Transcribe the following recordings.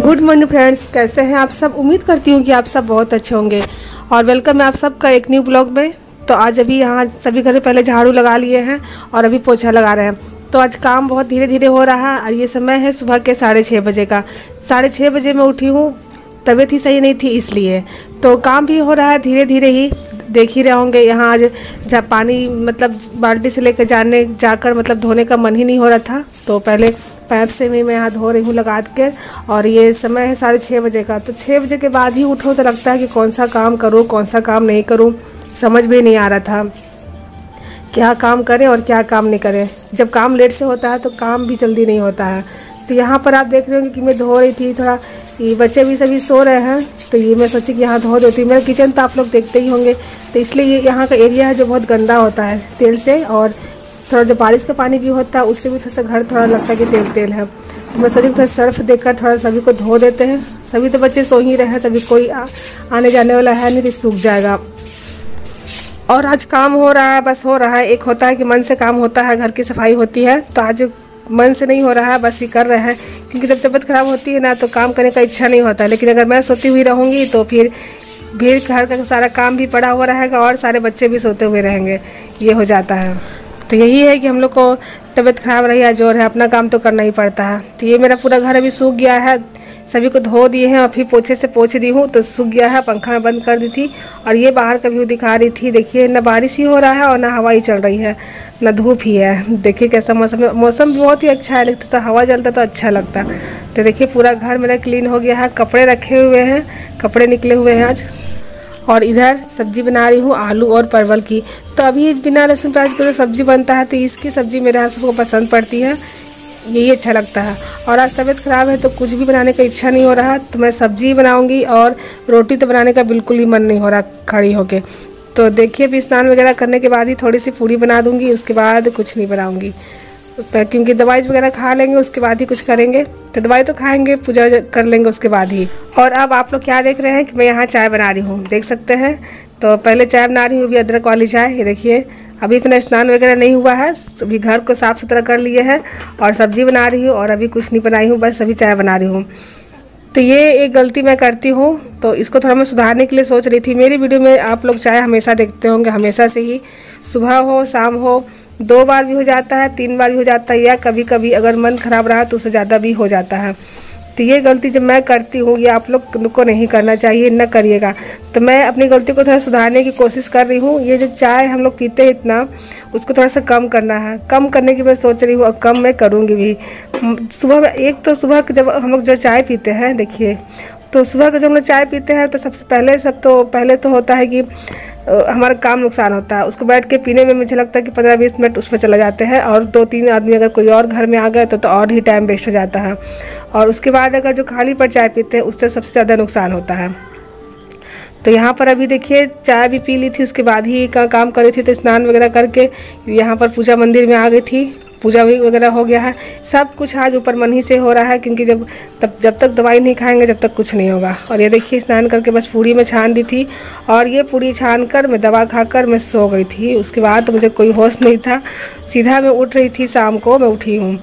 Good morning friends, कैसे हैं आप सब। उम्मीद करती हूँ कि आप सब बहुत अच्छे होंगे और वेलकम है आप सबका एक न्यू ब्लॉग में। तो आज अभी यहाँ सभी घर पहले झाड़ू लगा लिए हैं और अभी पोछा लगा रहे हैं। तो आज काम बहुत धीरे धीरे हो रहा है और ये समय है सुबह के 6:30 बजे का। 6:30 बजे मैं उठी हूँ, तबीयत ही सही नहीं थी इसलिए। तो काम भी हो रहा है धीरे धीरे ही, देख ही रहे होंगे। यहाँ आज जब पानी मतलब बाल्टी से लेकर जाकर मतलब धोने का मन ही नहीं हो रहा था, तो पहले पैप से मैं यहाँ धो रही हूँ लगा कर। और ये समय है 6:30 बजे का। तो 6 बजे के बाद ही उठो तो लगता है कि कौन सा काम करूँ कौन सा काम नहीं करूँ, समझ भी नहीं आ रहा था क्या काम करें और क्या काम नहीं करें। जब काम लेट से होता है तो काम भी जल्दी नहीं होता है। तो यहाँ पर आप देख रहे होंगे कि मैं धो रही थी थोड़ा, ये बच्चे भी सभी सो रहे हैं तो ये मैं सोची कि यहाँ धो देती हूँ। मेरा किचन तो आप लोग देखते ही होंगे, तो इसलिए ये यहाँ का एरिया है जो बहुत गंदा होता है तेल से, और थोड़ा जो बारिश का पानी भी होता है उससे भी थोड़ा सा घर थोड़ा लगता है कि तेल तेल है। तो मैं सोची थोड़ा सर्फ देकर थोड़ा सभी को धो देते हैं। सभी तो बच्चे सो ही रहे हैं, तभी कोई आने जाने वाला है नहीं तो सूख जाएगा। और आज काम हो रहा है, बस हो रहा है। एक होता है कि मन से काम होता है, घर की सफाई होती है, तो आज मन से नहीं हो रहा है, बस ये कर रहे हैं। क्योंकि जब तबीयत ख़राब होती है ना तो काम करने का इच्छा नहीं होता है। लेकिन अगर मैं सोती हुई रहूँगी तो फिर घर का सारा काम भी पड़ा हुआ रहेगा और सारे बच्चे भी सोते हुए रहेंगे, ये हो जाता है। तो यही है कि हम लोग को तबीयत ख़राब रही या जोर है, अपना काम तो करना ही पड़ता है। तो ये मेरा पूरा घर अभी सूख गया है, सभी को धो दिए हैं और फिर पोछे से पोछ दी हूँ तो सूख गया है। पंखा में बंद कर दी थी और ये बाहर का व्यू दिखा रही थी। देखिए ना बारिश ही हो रहा है और ना हवा ही चल रही है, ना धूप ही है। देखिए कैसा मौसम है, मौसम बहुत ही अच्छा है, लेकिन तो हवा चलता तो अच्छा लगता। तो देखिए पूरा घर मेरा क्लीन हो गया है, कपड़े रखे हुए हैं, कपड़े निकले हुए हैं आज। और इधर सब्जी बना रही हूँ आलू और परवल की। तो अभी बिना लहसुन प्याज के जो सब्जी बनता है तो इसकी सब्जी मेरे यहाँ सबको पसंद पड़ती है, यही अच्छा लगता है। और आज तबीयत ख़राब है तो कुछ भी बनाने का इच्छा नहीं हो रहा, तो मैं सब्जी बनाऊंगी और रोटी तो बनाने का बिल्कुल ही मन नहीं हो रहा खड़ी होके। तो देखिए अभी स्नान वगैरह करने के बाद ही थोड़ी सी पूरी बना दूंगी, उसके बाद कुछ नहीं बनाऊंगी। क्योंकि दवाई वगैरह खा लेंगे उसके बाद ही कुछ करेंगे। तो दवाई तो खाएंगे, पूजा कर लेंगे उसके बाद ही। और अब आप लोग क्या देख रहे हैं कि मैं यहाँ चाय बना रही हूँ, देख सकते हैं। तो पहले चाय बना रही हूँ, अभी अदरक वाली चाय। ये देखिए अभी अपना स्नान वगैरह नहीं हुआ है, अभी घर को साफ़ सुथरा कर लिए हैं और सब्जी बना रही हूँ और अभी कुछ नहीं बनाई हूँ, बस अभी चाय बना रही हूँ। तो ये एक गलती मैं करती हूँ, तो इसको थोड़ा मैं सुधारने के लिए सोच रही थी। मेरी वीडियो में आप लोग चाय हमेशा देखते होंगे, हमेशा से ही, सुबह हो शाम हो, 2 बार भी हो जाता है, 3 बार भी हो जाता है, या कभी कभी अगर मन ख़राब रहा तो उससे ज़्यादा भी हो जाता है। तो ये गलती जब मैं करती हूँ ये आप लोग को नहीं करना चाहिए, न करिएगा। तो मैं अपनी गलती को थोड़ा सुधारने की कोशिश कर रही हूँ। ये जो चाय हम लोग पीते हैं इतना, उसको थोड़ा सा कम करना है। कम करने की मैं सोच रही हूँ और कम मैं करूँगी भी। सुबह में एक तो सुबह जब हम लोग जो चाय पीते हैं, देखिए तो सुबह का जब हम लोग चाय पीते हैं तो सबसे पहले तो होता है कि हमारा काम नुकसान होता है। उसको बैठ के पीने में मुझे लगता है कि 15-20 मिनट उसमें चला जाते हैं, और 2-3 आदमी अगर कोई और घर में आ गए तो और ही टाइम वेस्ट हो जाता है। और उसके बाद अगर जो खाली पर चाय पीते हैं उससे सबसे ज़्यादा नुकसान होता है। तो यहाँ पर अभी देखिए चाय भी पी ली थी, उसके बाद ही का काम कर रही थी। तो स्नान वगैरह करके यहाँ पर पूजा मंदिर में आ गई थी, पूजा वगैरह हो गया है। सब कुछ आज ऊपर मन ही से हो रहा है, क्योंकि जब तक दवाई नहीं खाएंगे जब तक कुछ नहीं होगा। और ये देखिए स्नान करके बस पूरी में छान दी थी, और ये पूरी छान कर मैं दवा खाकर मैं सो गई थी। उसके बाद तो मुझे कोई होश नहीं था, सीधा मैं उठ रही थी। शाम को मैं उठी हूँ,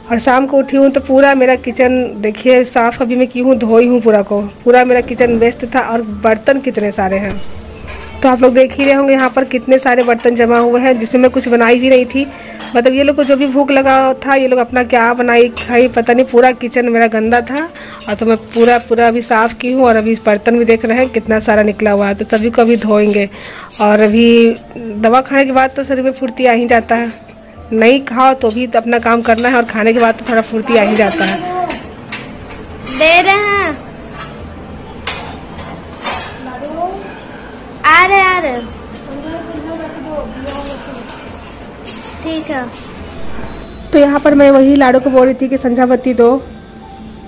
और शाम को उठी हूँ तो पूरा मेरा किचन देखिए साफ़ अभी मैं की हूँ, धोई हूँ पूरा मेरा किचन व्यस्त था। और बर्तन कितने सारे हैं, तो आप लोग देख ही रहे होंगे यहाँ पर कितने सारे बर्तन जमा हुए हैं, जिसमें मैं कुछ बनाई भी नहीं थी। मतलब ये लोग को जो भी भूख लगा था, ये लोग अपना क्या बनाई खाई पता नहीं, पूरा किचन मेरा गंदा था। और तो मैं पूरा अभी साफ़ की हूँ, और अभी बर्तन भी देख रहे हैं कितना सारा निकला हुआ है। तो सभी को अभी धोएंगे। और अभी दवा खाने के बाद तो शरीर में फुर्ती आ ही जाता है, नहीं खाओ तो भी तो अपना काम करना है, और खाने के बाद तो थोड़ा फुर्ती आ ही जाता है। दे रहे हैं, आ रहे ठीक है। तो यहाँ पर मैं वही लाडो को बोल रही थी कि संझा बत्ती दो।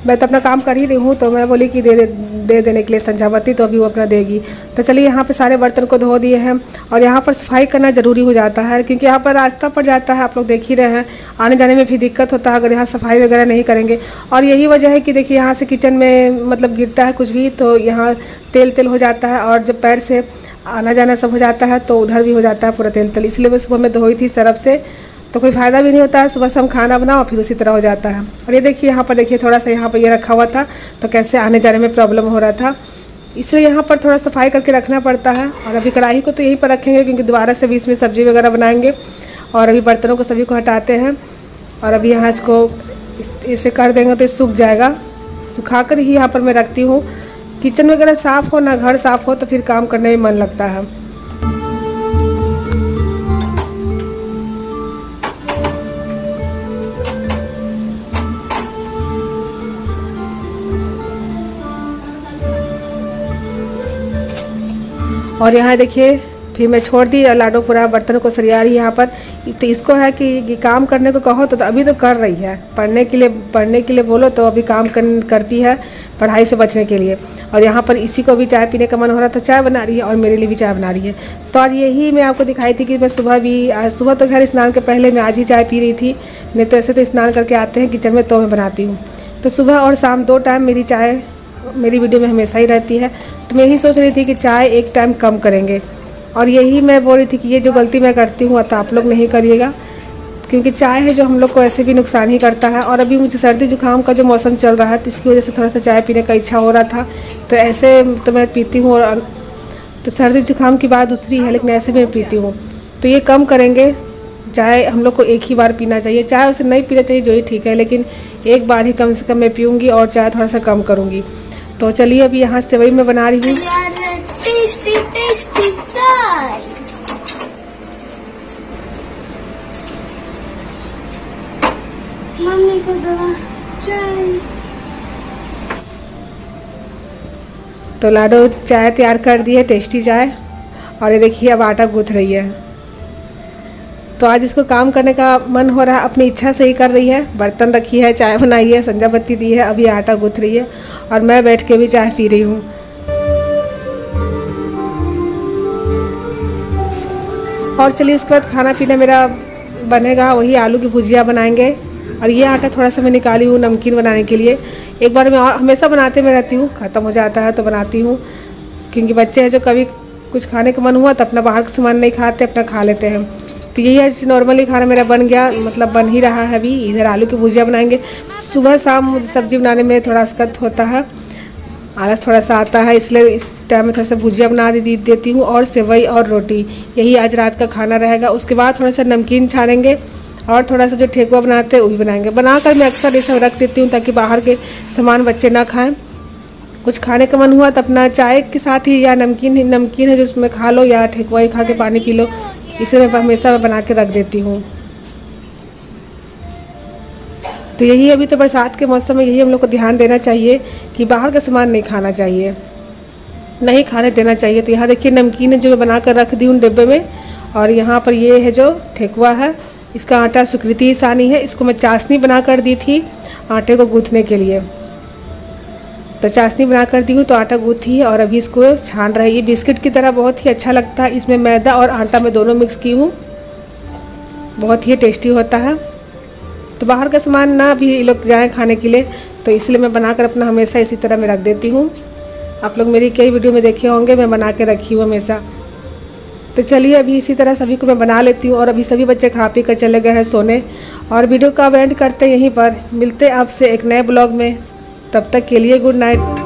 मैं तो अपना काम कर ही रही हूँ, तो मैं बोली कि दे देने के लिए संझा बत्ती, तो अभी वो अपना देगी। तो चलिए यहाँ पे सारे बर्तन को धो दिए हैं। और यहाँ पर सफाई करना ज़रूरी हो जाता है, क्योंकि यहाँ पर रास्ता पड़ जाता है, आप लोग देख ही रहे हैं, आने जाने में भी दिक्कत होता है अगर यहाँ सफाई वगैरह नहीं करेंगे। और यही वजह है कि देखिए यहाँ से किचन में मतलब गिरता है कुछ भी तो यहाँ तेल हो जाता है, और जब पैर से आना जाना सब हो जाता है तो उधर भी हो जाता है पूरा तेल। इसलिए मैं सुबह में धोई थी सरफ से, तो कोई फ़ायदा भी नहीं होता है। सुबह से हम खाना बनाओ फिर उसी तरह हो जाता है। और ये देखिए यहाँ पर, देखिए थोड़ा सा यहाँ पर ये रखा हुआ था तो कैसे आने जाने में प्रॉब्लम हो रहा था, इसलिए यहाँ पर थोड़ा सफाई करके रखना पड़ता है। और अभी कढ़ाई को तो यहीं पर रखेंगे क्योंकि दोबारा से भी इसमें सब्ज़ी वगैरह बनाएंगे। और अभी बर्तनों को सभी को हटाते हैं और अभी यहाँ इसको इसे कर देंगे तो सूख जाएगा। सुखा कर ही यहाँ पर मैं रखती हूँ। किचन वगैरह साफ़ हो ना, घर साफ़ हो तो फिर काम करने में मन लगता है। और यहाँ देखिए फिर मैं छोड़ दी और लाडो पूरा बर्तनों को सरिया रही यहाँ पर। तो इसको है कि काम करने को कहो तो अभी तो कर रही है, पढ़ने के लिए बोलो तो अभी काम करती है पढ़ाई से बचने के लिए। और यहाँ पर इसी को भी चाय पीने का मन हो रहा था, चाय बना रही है और मेरे लिए भी चाय बना रही है। तो आज यही मैं आपको दिखाई थी कि मैं सुबह तो खैर स्नान के पहले मैं आज ही चाय पी रही थी, नहीं तो ऐसे तो स्नान करके आते हैं किचन में तो मैं बनाती हूँ। तो सुबह और शाम 2 टाइम मेरी चाय मेरी वीडियो में हमेशा ही रहती है। तो मैं यही सोच रही थी कि चाय एक टाइम कम करेंगे। और यही मैं बोल रही थी कि ये जो गलती मैं करती हूँ तो आप लोग नहीं करिएगा, क्योंकि चाय है जो हम लोग को ऐसे भी नुकसान ही करता है। और अभी मुझे सर्दी जुकाम का जो मौसम चल रहा है तो इसकी वजह से थोड़ा सा चाय पीने का इच्छा हो रहा था, तो ऐसे तो मैं पीती हूँ। और तो सर्दी जुकाम की बात दूसरी है, लेकिन ऐसे मैं पीती हूँ। तो ये कम करेंगे। चाय हम लोग को एक ही बार पीना चाहिए, चाय उसे नहीं पीना चाहिए जो ही ठीक है, लेकिन एक बार ही कम से कम मैं पीऊँगी और चाय थोड़ा सा कम करूँगी। तो चलिए अभी यहाँ सेवई मैं बना रही हूँ। टेस्टी टेस्टी चाय। मम्मी को दवा चाय। तो लाडो चाय तैयार कर दी है, टेस्टी चाय। और ये देखिए अब आटा गूँथ रही है। तो आज इसको काम करने का मन हो रहा है, अपनी इच्छा से ही कर रही है। बर्तन रखी है, चाय बनाई है, संजा बत्ती दी है, अभी आटा गूँथ रही है और मैं बैठ के भी चाय पी रही हूँ। और चलिए उसके बाद खाना पीना मेरा बनेगा, वही आलू की भुजिया बनाएंगे। और ये आटा थोड़ा सा मैं निकाली हूँ नमकीन बनाने के लिए। एक बार मैं और हमेशा बनाते में रहती हूँ, ख़त्म हो जाता है तो बनाती हूँ, क्योंकि बच्चे हैं जो कभी कुछ खाने का मन हुआ तो अपना बाहर का सामान नहीं खाते, अपना खा लेते हैं। तो यही आज नॉर्मली खाना मेरा बन गया, मतलब बन ही रहा है। अभी इधर आलू की भुजिया बनाएंगे। सुबह शाम सब्ज़ी बनाने में थोड़ा दिक्कत होता है, आलस थोड़ा सा आता है, इसलिए इस टाइम में थोड़ा सा भुजिया बना देती हूँ और सेवई और रोटी, यही आज रात का खाना रहेगा। उसके बाद थोड़ा सा नमकीन छानेंगे और थोड़ा सा जो ठेकुआ बनाते हैं वो भी बनाएंगे। बनाकर मैं अक्सर ये सब रख देती हूँ ताकि बाहर के सामान बच्चे ना खाएं। कुछ खाने का मन हुआ तो अपना चाय के साथ ही या नमकीन है जो उसमें खा लो, या ठेकुआ ही खा के पानी पी लो। इसे मैं हमेशा बना के रख देती हूँ। तो यही अभी तो बरसात के मौसम में यही हम लोग को ध्यान देना चाहिए कि बाहर का सामान नहीं खाना चाहिए, नहीं खाने देना चाहिए। तो यहाँ देखिए नमकीन है जो मैं बना कर रख दी हूँ डिब्बे में। और यहाँ पर ये है जो ठेकुआ है, इसका आटा सुकृति सानी है, इसको मैं चाशनी बना कर दी थी आटे को गूँथने के लिए। तो चाशनी बना कर दी हूँ तो आटा गूँथी है और अभी इसको छान रही है। बिस्किट की तरह बहुत ही अच्छा लगता है, इसमें मैदा और आटा मैं दोनों मिक्स की हूँ, बहुत ही टेस्टी होता है। तो बाहर का सामान ना भी ये लोग जाएँ खाने के लिए, तो इसलिए मैं बनाकर अपना हमेशा इसी तरह मैं रख देती हूँ। आप लोग मेरी कई वीडियो में देखे होंगे, मैं बना के रखी हूँ हमेशा। तो चलिए अभी इसी तरह सभी को मैं बना लेती हूँ। और अभी सभी बच्चे खा पी कर चले गए हैं सोने। और वीडियो का एंड करते हैं यहीं पर। मिलते हैं आपसे एक नए ब्लॉग में, तब तक के लिए गुड नाइट।